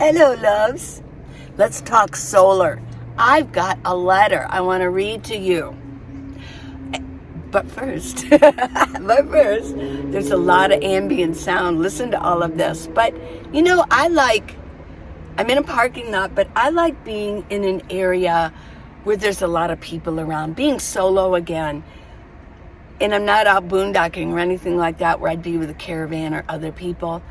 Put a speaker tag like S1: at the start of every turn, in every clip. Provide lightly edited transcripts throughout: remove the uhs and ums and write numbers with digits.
S1: Hello, loves. Let's talk solar. I've got a letter I want to read to you. But first, there's a lot of ambient sound. Listen to all of this. But, I'm in a parking lot, but I like being in an area where there's a lot of people around, being solo again. And I'm not out boondocking or anything like that where I'd be with a caravan or other people.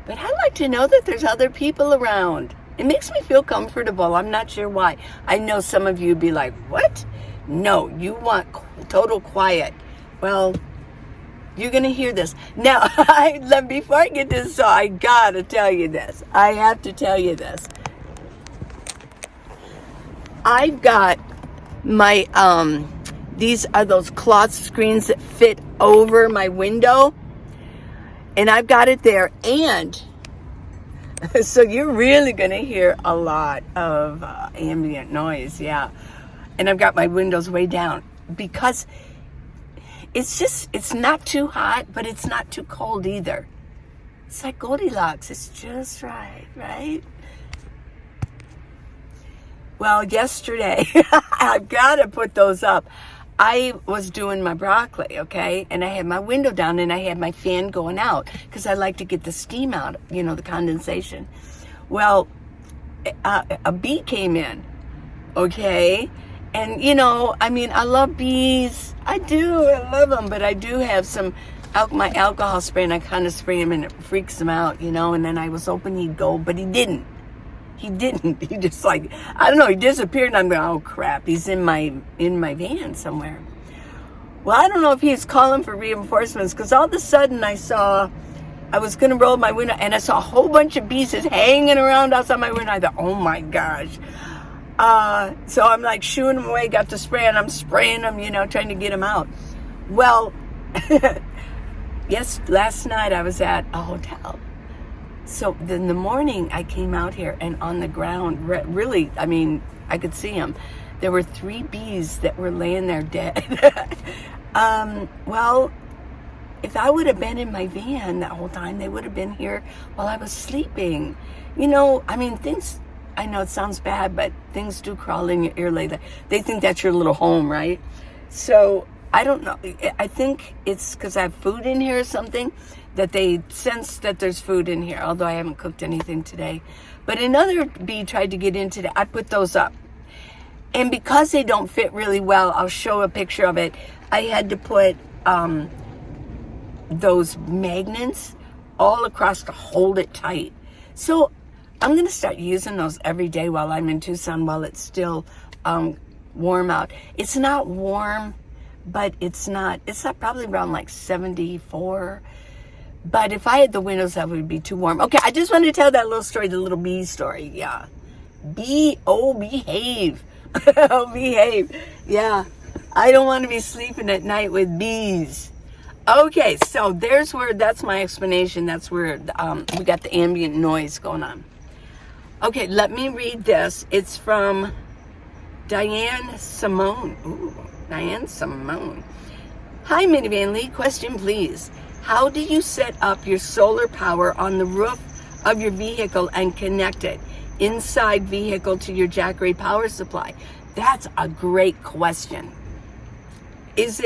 S1: But I like to know that there's other people around. It makes me feel comfortable. I'm not sure why. I know some of you be like, what? No, you want total quiet. Well, you're going to hear this. Now, before I get this, I got to tell you this. I have to tell you this. I've got my, these are those cloth screens that fit over my window. And I've got it there. And so you're really going to hear a lot of ambient noise. Yeah. And I've got my windows way down because it's not too hot, but it's not too cold either. It's like Goldilocks. It's just right, right? Well, yesterday, I've got to put those up. I was doing my broccoli, okay? And I had my window down and I had my fan going out because I like to get the steam out, the condensation. Well, a bee came in, okay? And, I love bees. I love them, but I do have my alcohol spray and I kind of spray them and it freaks them out, and then I was hoping he'd go, but he didn't. He just he disappeared and I'm going, oh crap, he's in my van somewhere. Well, I don't know if he's calling for reinforcements because all of a sudden I was going to roll my window and I saw a whole bunch of bees just hanging around outside my window. I thought, oh my gosh. So I'm like shooing them away, got the spray and I'm spraying them, trying to get them out. Well, yes, last night I was at a hotel. So in the morning, I came out here and on the ground, really, I could see them. There were 3 bees that were laying there dead. Well, if I would have been in my van that whole time, they would have been here while I was sleeping. Things, I know it sounds bad, but things do crawl in your ear later. They think that's your little home, right? So I don't know. I think it's because I have food in here or something that they sense that there's food in here, although I haven't cooked anything today. But another bee tried to get in today. I put those up. And because they don't fit really well, I'll show a picture of it. I had to put those magnets all across to hold it tight. So I'm going to start using those every day while I'm in Tucson, while it's still warm out. It's not warm, but it's not probably around like 74. But if I had the windows, that would be too warm. Okay, I just wanted to tell that little story, the little bee story. Yeah. Behave. Oh, behave. Yeah. I don't want to be sleeping at night with bees. Okay, so that's my explanation. That's where we got the ambient noise going on. Okay, let me read this. It's from Diane Simone. Ooh, Diane Simone. Hi, Minivan Lee. Question, please. How do you set up your solar power on the roof of your vehicle and connect it inside vehicle to your Jackery power supply? That's a great question. Is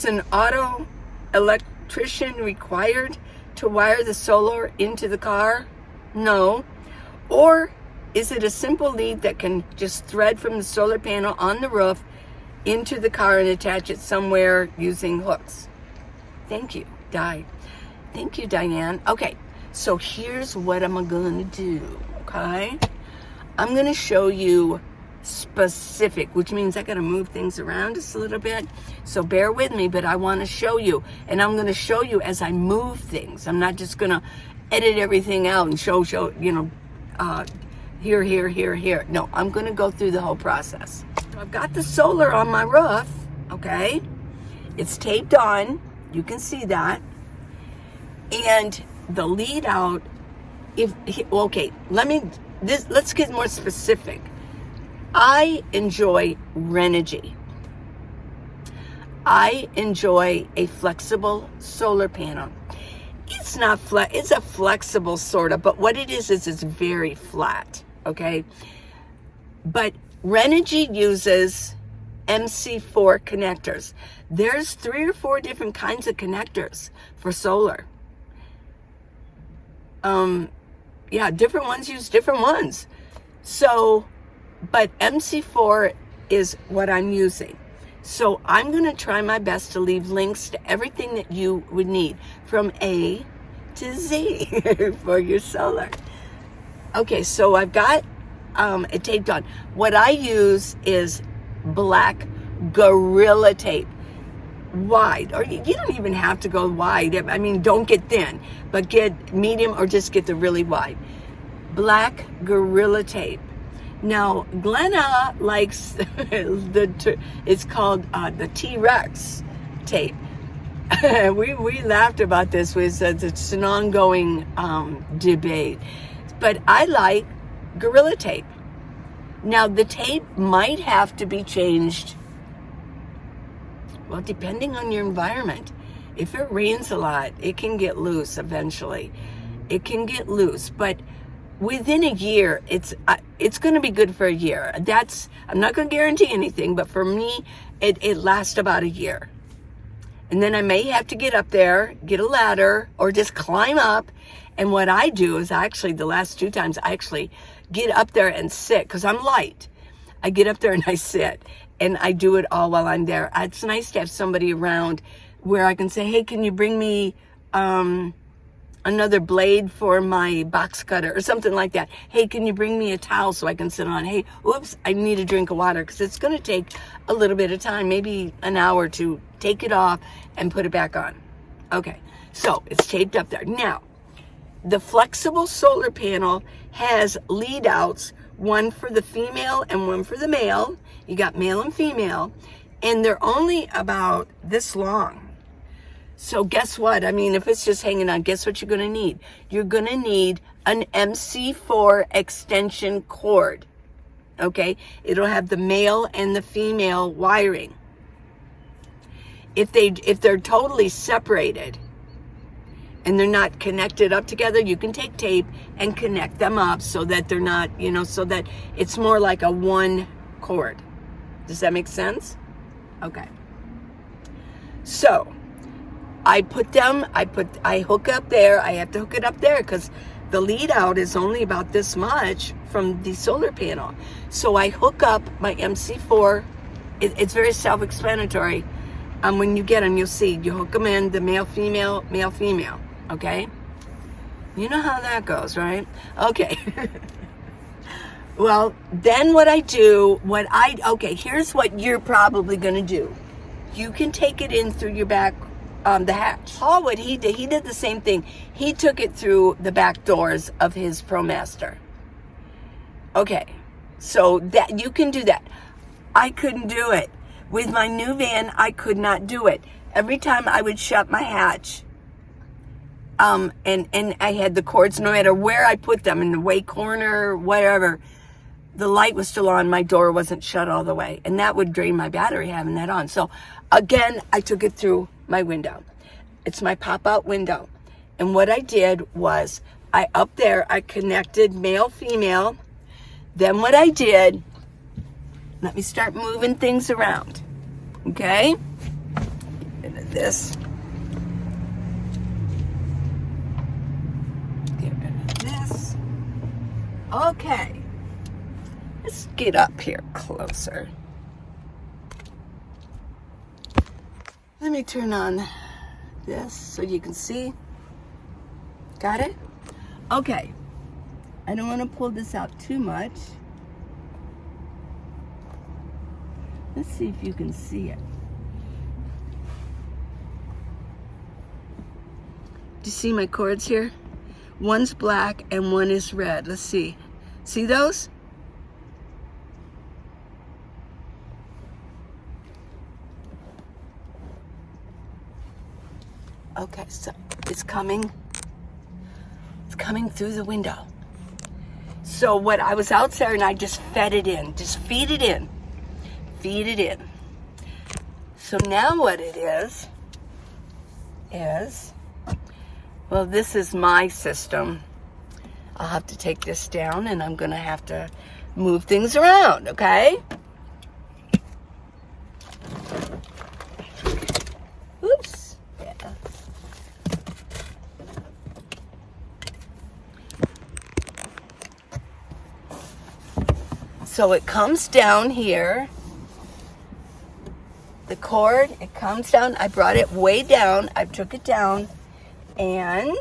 S1: an auto electrician required to wire the solar into the car? No. Or is it a simple lead that can just thread from the solar panel on the roof into the car and attach it somewhere using hooks? Thank you. Thank you, Diane. Okay, so here's what I'm going to do, okay? I'm going to show you specific, which means I got to move things around just a little bit. So bear with me, but I want to show you. And I'm going to show you as I move things. I'm not just going to edit everything out and show, here. No, I'm going to go through the whole process. So I've got the solar on my roof, okay? It's taped on. You can see that. And the lead out, let's get more specific. I enjoy Renogy. I enjoy a flexible solar panel. it's not flat, it's a flexible sort of, but what it is it's very flat, okay? But Renogy uses MC4 connectors. There's 3 or 4 different kinds of connectors for solar. Yeah, different ones use different ones. So, but MC4 is what I'm using. So I'm going to try my best to leave links to everything that you would need from A to Z for your solar. Okay, so I've got it taped on. What I use is black Gorilla Tape. Wide, or you don't even have to go wide. I mean, don't get thin, but get medium or just get the really wide. Black Gorilla Tape. Now, Glenna likes it's called the T-Rex tape. we laughed about this. It's an ongoing debate, but I like Gorilla Tape. Now, the tape might have to be changed. Well, depending on your environment. If it rains a lot, it can get loose eventually. It can get loose, but within a year, it's going to be good for a year. I'm not going to guarantee anything, but for me, it lasts about a year. And then I may have to get up there, get a ladder, or just climb up. And what I do is the last 2 times, I actually get up there and sit, because I'm light. I get up there and I sit. And I do it all while I'm there. It's nice to have somebody around where I can say, hey, can you bring me another blade for my box cutter or something like that? Hey, can you bring me a towel so I can sit on? Hey, oops, I need a drink of water, because it's going to take a little bit of time, maybe an hour to take it off and put it back on. Okay, so it's taped up there. Now, the flexible solar panel has lead outs, one for the female and one for the male. You got male and female, and they're only about this long. So guess what? I mean, if it's just hanging on, guess what you're going to need? You're going to need an MC4 extension cord. Okay? It'll have the male and the female wiring. If they're totally separated and they're not connected up together, you can take tape and connect them up so that they're not, so that it's more like a one cord. Does that make sense? Okay. So I hook up there. I have to hook it up there because the lead out is only about this much from the solar panel. So I hook up my MC4. It's very self-explanatory. When you get them, you'll see. You hook them in, the male, female, male, female. Okay? You know how that goes, right? Okay. Well, then what I do, here's what you're probably going to do. You can take it in through your back, the hatch. Paul, what he did the same thing. He took it through the back doors of his ProMaster. Okay, so that you can do that. I couldn't do it. With my new van, I could not do it. Every time I would shut my hatch, and I had the cords, no matter where I put them, in the way corner, whatever, the light was still on, my door wasn't shut all the way. And that would drain my battery having that on. So again, I took it through my window. It's my pop-out window. And what I did was, I connected male, female. Then what I did, let me start moving things around. Okay? Get rid of this. Get rid of this. Okay. Let's get up here closer. Let me turn on this so you can see. Got it? Okay. I don't want to pull this out too much. Let's see if you can see it. Do you see my cords here? One's black and one is red. Let's see. See those? Okay, so it's coming through the window. So what I was out there and I just fed it in, just feed it in. Feed it in. So now what it is Well, this is my system. I'll have to take this down, and I'm going to have to move things around, okay? Oops. Yeah. So it comes down here. The cord, it comes down. I brought it way down. I took it down, and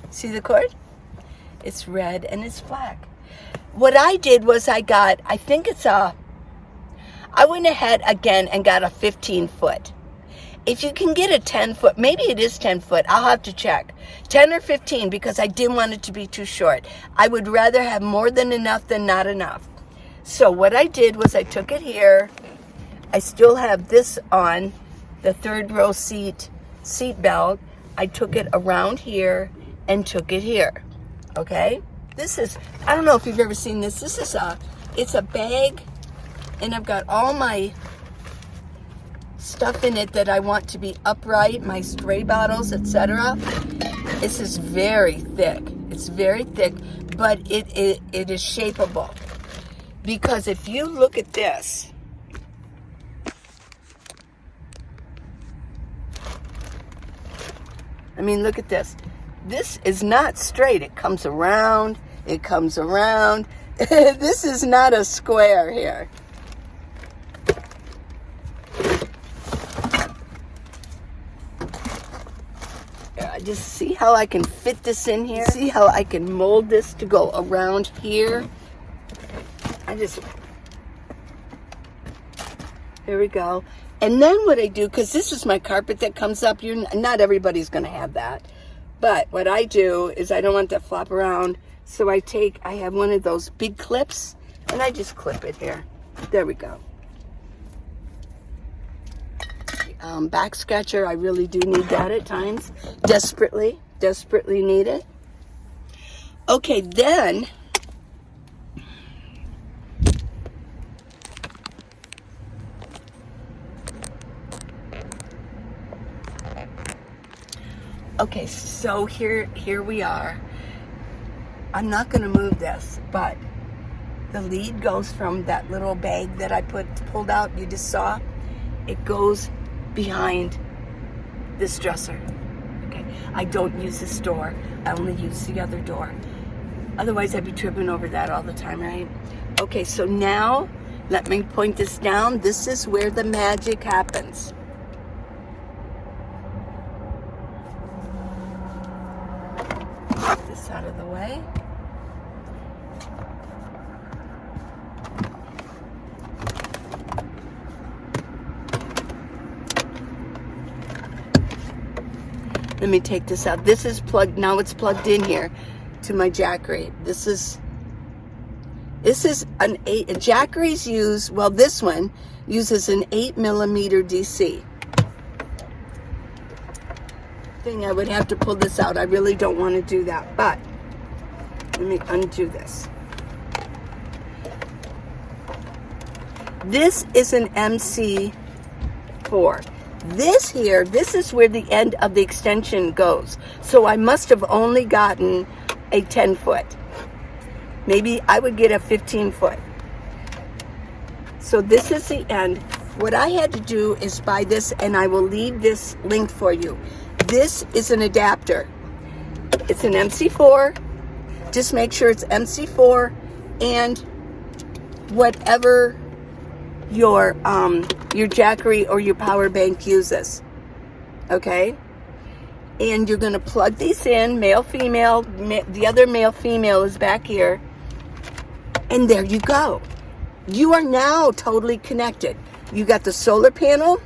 S1: see the cord? It's red and it's black. What I did was I went ahead again and got a 15 foot. If you can get a 10 foot, maybe it is 10 foot, I'll have to check. 10 or 15, because I didn't want it to be too short. I would rather have more than enough than not enough. So what I did was I took it here. I still have this on, the third row seat belt. I took it around here and took it here, okay? This is, I don't know if you've ever seen this. It's a bag, and I've got all my stuff in it that I want to be upright, my spray bottles, etc. This is very thick. It's very thick, but it is shapeable. Because if you look at this, I mean, look at this. This is not straight. It comes around. It comes around. This is not a square here. Just see how I can fit this in here. See how I can mold this to go around here. Here we go. And then what I do, because this is my carpet that comes up, not everybody's going to have that. But what I do is I don't want that to flop around. So I have one of those big clips, and I just clip it here. There we go. Back scratcher, I really do need that at times. Desperately need it. Okay, then okay, so here we are. I'm not going to move this, but the lead goes from that little bag that I pulled out, you just saw. It goes behind this dresser. Okay, I don't use this door. I only use the other door. Otherwise, I'd be tripping over that all the time, right? Okay, so now let me point this down. This is where the magic happens. Get this out of the way. Let me take this out. This is plugged, now it's plugged in here to my Jackery. This is an 8, Jackery's use, well, this one uses an 8mm DC. I would have to pull this out. I really don't want to do that, but let me undo this. This is an MC4. This here, this is where the end of the extension goes. So I must have only gotten a 10 foot. Maybe I would get a 15 foot. So this is the end. What I had to do is buy this, and I will leave this link for you. This is an adapter. It's an MC4. Just make sure it's MC4 and whatever your Jackery or your power bank uses. Okay? And you're going to plug these in, male, female. The other male, female is back here. And there you go. You are now totally connected. You got the solar panel,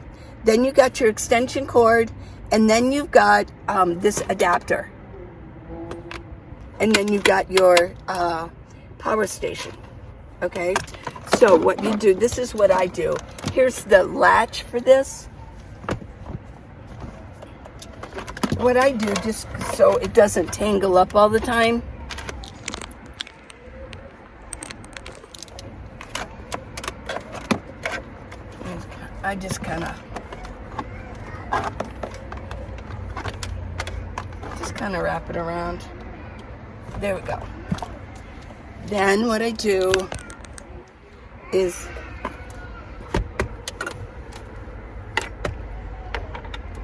S1: then you got your extension cord, and then you've got this adapter. And then you've got your power station. Okay? So what you do, this is what I do. Here's the latch for this. What I do, just so it doesn't tangle up all the time, I just kind of Just kind of wrap it around. There we go. Then what I do is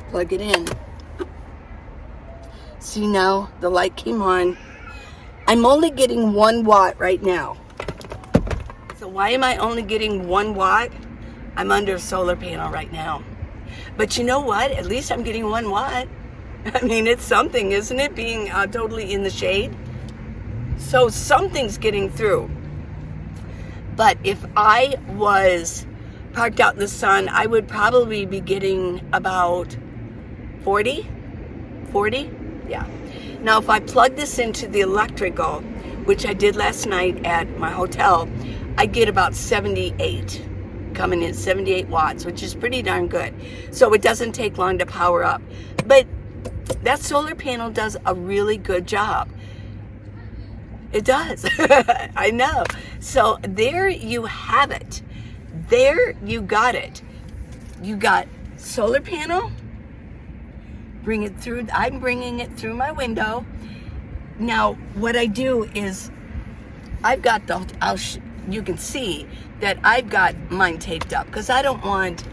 S1: plug it in. See, now the light came on. I'm only getting 1 watt right now. So why am I only getting 1 watt? I'm under a solar panel right now. But you know what? At least I'm getting 1 watt. I mean, it's something, isn't it? Being totally in the shade. So something's getting through. But if I was parked out in the sun, I would probably be getting about 40? Yeah. Now, if I plug this into the electrical, which I did last night at my hotel, I get about 78 coming in, 78 watts, which is pretty darn good. So it doesn't take long to power up. But that solar panel does a really good job. It does. I know. So there you have it. There you got it. You got solar panel. Bring it through. I'm bringing it through my window. Now, what I do is I've got you can see that I've got mine taped up because I don't want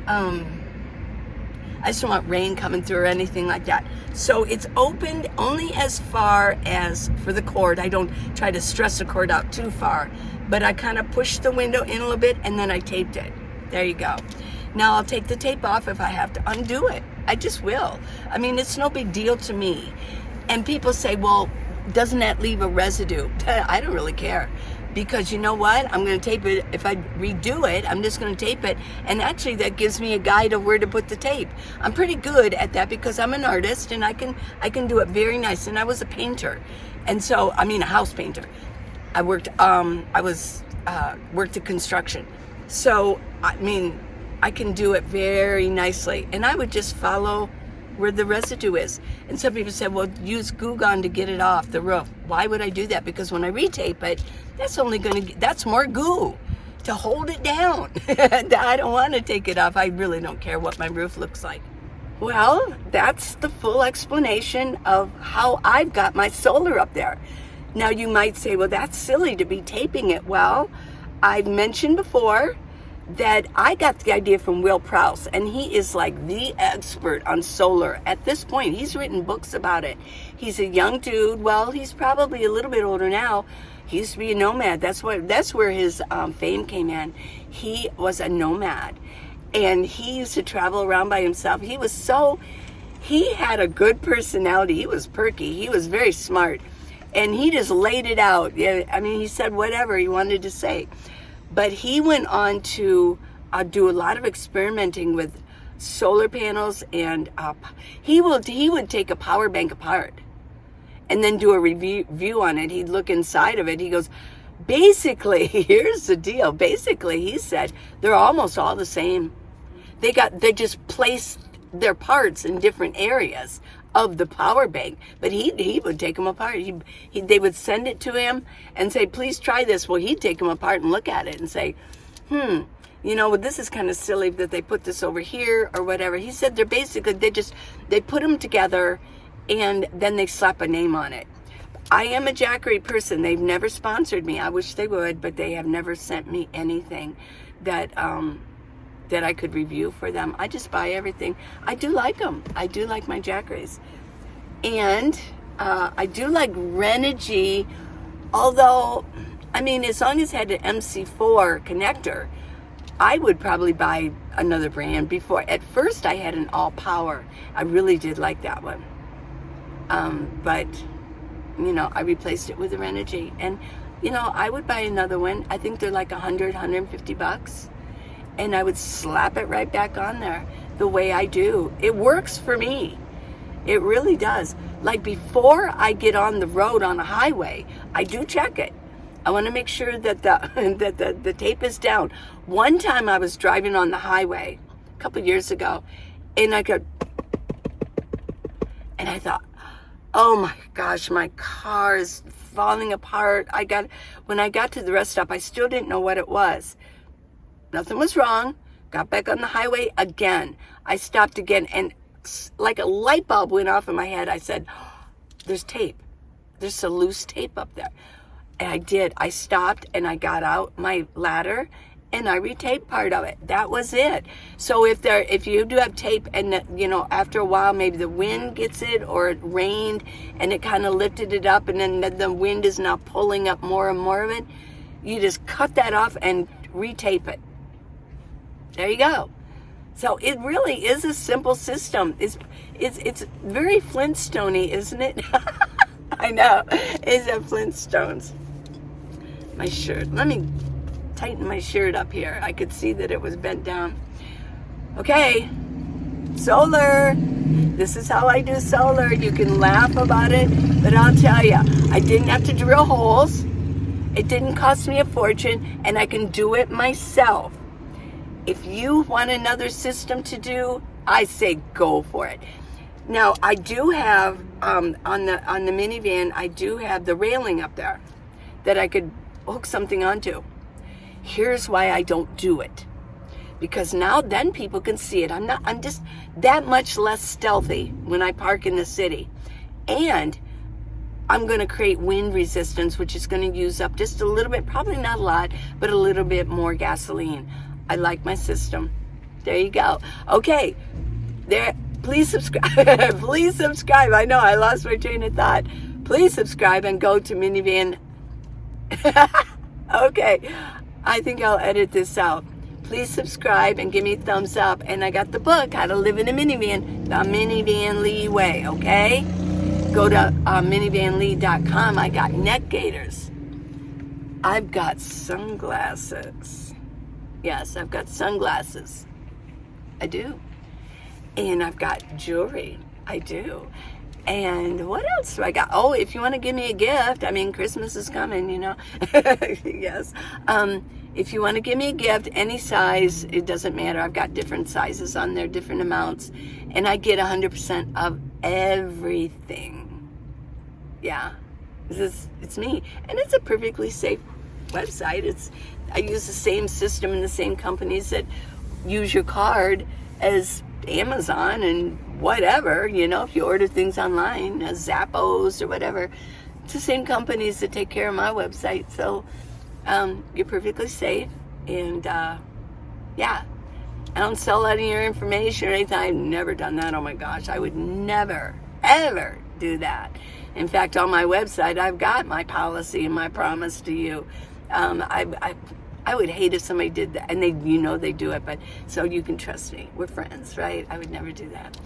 S1: I just don't want rain coming through or anything like that. So it's opened only as far as for the cord. I don't try to stress the cord out too far, but I kind of pushed the window in a little bit and then I taped it. There you go. Now I'll take the tape off if I have to undo it. I just will. I mean, it's no big deal to me. And people say, well, doesn't that leave a residue? I don't really care. Because you know what? I'm going to tape it. If I redo it, I'm just going to tape it. And actually, that gives me a guide of where to put the tape. I'm pretty good at that because I'm an artist and I can do it very nice. And I was a painter. And so, I mean, a house painter. I worked in construction. So, I mean, I can do it very nicely. And I would just follow where the residue is. And some people said, well, use Goo Gone to get it off the roof. Why would I do that? Because when I retape it, that's more goo to hold it down. I don't want to take it off. I really don't care what my roof looks like. Well, that's the full explanation of how I've got my solar up there. Now you might say, well, that's silly to be taping it. Well, I've mentioned before that I got the idea from Will Prowse, and he is like the expert on solar. At this point, he's written books about it. He's a young dude. Well, he's probably a little bit older now. He used to be a nomad. That's where his fame came in. He was a nomad, and he used to travel around by himself. He had a good personality. He was perky. He was very smart, and he just laid it out. I mean, he said whatever he wanted to say. But he went on to do a lot of experimenting with solar panels, and he would take a power bank apart and then do a review on it. He'd look inside of it. He goes, basically, here's the deal. Basically, he said, they're almost all the same. They just placed their parts in different areas of the power bank, but he would take them apart. They would send it to him and say, please try this. Well, he'd take them apart and look at it and say, you know, well, this is kind of silly that they put this over here or whatever. He said they're basically, they put them together and then they slap a name on it. I am a Jackery person. They've never sponsored me. I wish they would, but they have never sent me anything that I could review for them. I just buy everything. I do like them. I do like my Jackeries. And I do like Renogy, although, I mean, as long as it had an MC4 connector, I would probably buy another brand before. At first, I had an all power. I really did like that one. But, you know, I replaced it with a Renogy. And, you know, I would buy another one. I think they're like $150. And I would slap it right back on there the way I do. It works for me. It really does. Like before I get on the road on a highway, I do check it. I want to make sure that the tape is down. One time I was driving on the highway a couple years ago, and I thought, oh my gosh, my car is falling apart. When I got to the rest stop, I still didn't know what it was. Nothing was wrong. got back on the highway again. I stopped again, and like a light bulb went off in my head. I said, there's tape. There's some loose tape up there. And I did. I stopped and I got out my ladder and I retaped part of it. That was it. So if you do have tape and after a while maybe the wind gets it or it rained and it kind of lifted it up and then the wind is now pulling up more and more of it, you just cut that off and retape it. There you go. So it really is a simple system. It's very Flintstone-y, isn't it? I know. It's a Flintstones. My shirt. Let me tighten my shirt up here. I could see that it was bent down. Okay. Solar. This is how I do solar. You can laugh about it, but I'll tell you, I didn't have to drill holes. It didn't cost me a fortune, and I can do it myself. If you want another system to do, I say go for it. Now, I do have, on the minivan, I do have the railing up there that I could hook something onto. Here's why I don't do it. Because now then people can see it. I'm just that much less stealthy when I park in the city. And I'm going to create wind resistance, which is going to use up just a little bit, probably not a lot, but a little bit more gasoline. I like my system. There you go. Okay. There. Please subscribe. Please subscribe. I know I lost my train of thought. Please subscribe and go to Minivan. Okay. I think I'll edit this out. Please subscribe and give me a thumbs up. And I got the book, How to Live in a Minivan, the Minivan Lee Way, okay? Go to minivanlee.com. I got neck gaiters. I've got sunglasses. Yes, I've got sunglasses. I do. And I've got jewelry. I do. And what else do I got? Oh, if you want to give me a gift, I mean, Christmas is coming, Yes. If you want to give me a gift, any size, it doesn't matter. I've got different sizes on there, different amounts. And I get 100% of everything. Yeah. It's me. And it's a perfectly safe website. I use the same system and the same companies that use your card as Amazon and whatever, if you order things online, Zappos or whatever, it's the same companies that take care of my website. So you're perfectly safe. And yeah, I don't sell any of your information or anything. I've never done that. Oh my gosh, I would never, ever do that. In fact, on my website, I've got my policy and my promise to you. I would hate if somebody did that, and they do it, but so you can trust me. We're friends, right? I would never do that.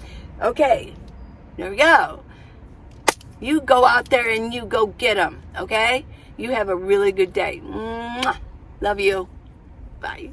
S1: Okay, there we go. You go out there and you go get them, okay? You have a really good day. Mwah. Love you. Bye.